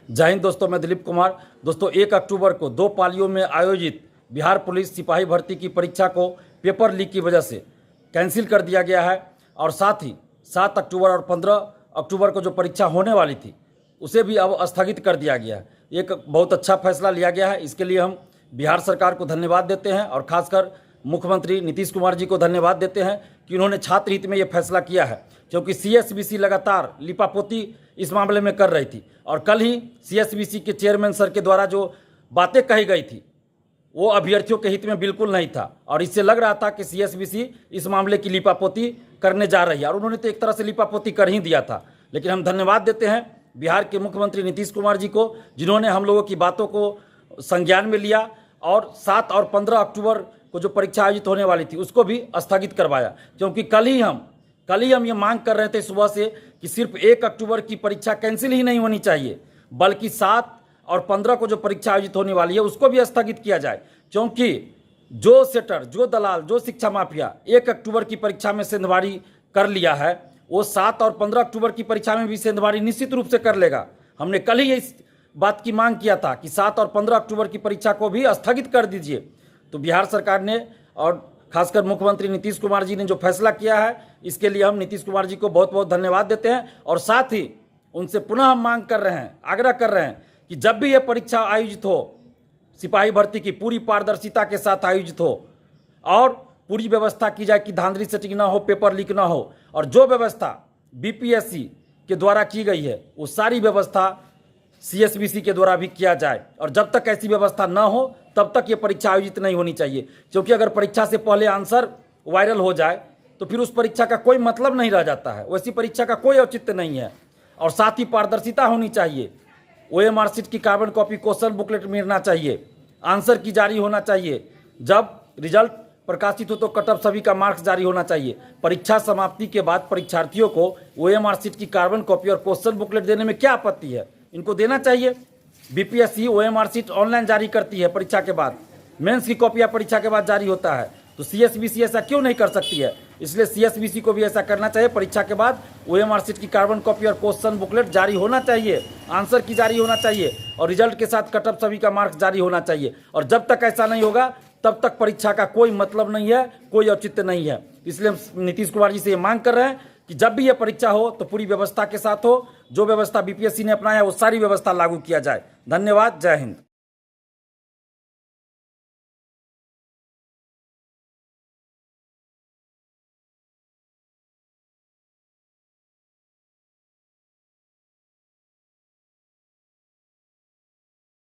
जय हिंद दोस्तों, मैं दिलीप कुमार। दोस्तों 1 अक्टूबर को 2 पालियों में आयोजित बिहार पुलिस सिपाही भर्ती की परीक्षा को पेपर लीक की वजह से कैंसिल कर दिया गया है और साथ ही 7 अक्टूबर और 15 अक्टूबर को जो परीक्षा होने वाली थी उसे भी अब स्थगित कर दिया गया है। एक बहुत अच्छा फैसला लिया गया है। इसके लिए हम बिहार सरकार को धन्यवाद देते हैं और खासकर मुख्यमंत्री नीतीश कुमार जी को धन्यवाद देते हैं कि उन्होंने छात्र हित में ये फैसला किया है, क्योंकि सीएसबीसी लगातार लिपापोती इस मामले में कर रही थी और कल ही सीएसबीसी के चेयरमैन सर के द्वारा जो बातें कही गई थी वो अभ्यर्थियों के हित में बिल्कुल नहीं था और इससे लग रहा था कि सीएसबीसी इस मामले की लिपापोती करने जा रही है और उन्होंने तो एक तरह से लिपापोती कर ही दिया था। लेकिन हम धन्यवाद देते हैं बिहार के मुख्यमंत्री नीतीश कुमार जी को, जिन्होंने हम लोगों की बातों को संज्ञान में लिया और 7 और 15 अक्टूबर को जो परीक्षा आयोजित होने वाली थी उसको भी स्थगित करवाया। क्योंकि कल ही हम ये मांग कर रहे थे सुबह से कि सिर्फ 1 अक्टूबर की परीक्षा कैंसिल ही नहीं होनी चाहिए, बल्कि 7 और 15 को जो परीक्षा आयोजित होने वाली है उसको भी स्थगित किया जाए। क्योंकि जो सेटर, जो दलाल, जो शिक्षा माफिया 1 अक्टूबर की परीक्षा में सेंधमारी कर लिया है वो 7 और 15 अक्टूबर की परीक्षा में भी सेंधमारी निश्चित रूप से कर लेगा। हमने कल ही इस बात की मांग किया था कि 7 और 15 अक्टूबर की परीक्षा को भी स्थगित कर दीजिए। तो बिहार सरकार ने और खासकर मुख्यमंत्री नीतीश कुमार जी ने जो फैसला किया है इसके लिए हम नीतीश कुमार जी को बहुत बहुत धन्यवाद देते हैं और साथ ही उनसे पुनः हम मांग कर रहे हैं, आग्रह कर रहे हैं कि जब भी ये परीक्षा आयोजित हो, सिपाही भर्ती की पूरी पारदर्शिता के साथ आयोजित हो और पूरी व्यवस्था की जाए कि धांधली सेटिंग ना हो, पेपर लीक ना हो और जो व्यवस्था बीपीएससी के द्वारा की गई है वो सारी व्यवस्था सीएसबीसी के द्वारा भी किया जाए। और जब तक ऐसी व्यवस्था न हो तब तक ये परीक्षा आयोजित नहीं होनी चाहिए, क्योंकि अगर परीक्षा से पहले आंसर वायरल हो जाए तो फिर उस परीक्षा का कोई मतलब नहीं रह जाता है, वैसी परीक्षा का कोई औचित्य नहीं है। और साथ ही पारदर्शिता होनी चाहिए, ओएमआर शीट की कार्बन कॉपी, क्वेश्चन बुकलेट मिलना चाहिए, आंसर की जारी होना चाहिए, जब रिजल्ट प्रकाशित हो तो कटअप सभी का मार्क्स जारी होना चाहिए। परीक्षा समाप्ति के बाद परीक्षार्थियों को ओएमआर शीट की कार्बन कॉपी और क्वेश्चन बुकलेट देने में क्या आपत्ति है, इनको देना चाहिए। बीपीएससी ओएमआर शीट ऑनलाइन जारी करती है परीक्षा के बाद, मेंस की कॉपियां परीक्षा के बाद जारी होता है, तो सीएसबीसी ऐसा क्यों नहीं कर सकती है? इसलिए सीएसबीसी को भी ऐसा करना चाहिए। परीक्षा के बाद ओएमआर शीट की कार्बन कॉपी और क्वेश्चन बुकलेट जारी होना चाहिए, आंसर की जारी होना चाहिए और रिजल्ट के साथ कटअप सभी का मार्क्स जारी होना चाहिए। और जब तक ऐसा नहीं होगा तब तक परीक्षा का कोई मतलब नहीं है, कोई औचित्य नहीं है। इसलिए हम नीतीश कुमार जी से ये मांग कर रहे हैं कि जब भी ये परीक्षा हो तो पूरी व्यवस्था के साथ हो, जो व्यवस्था बीपीएससी ने अपनाया वो सारी व्यवस्था लागू किया जाए। धन्यवाद। जय हिंद।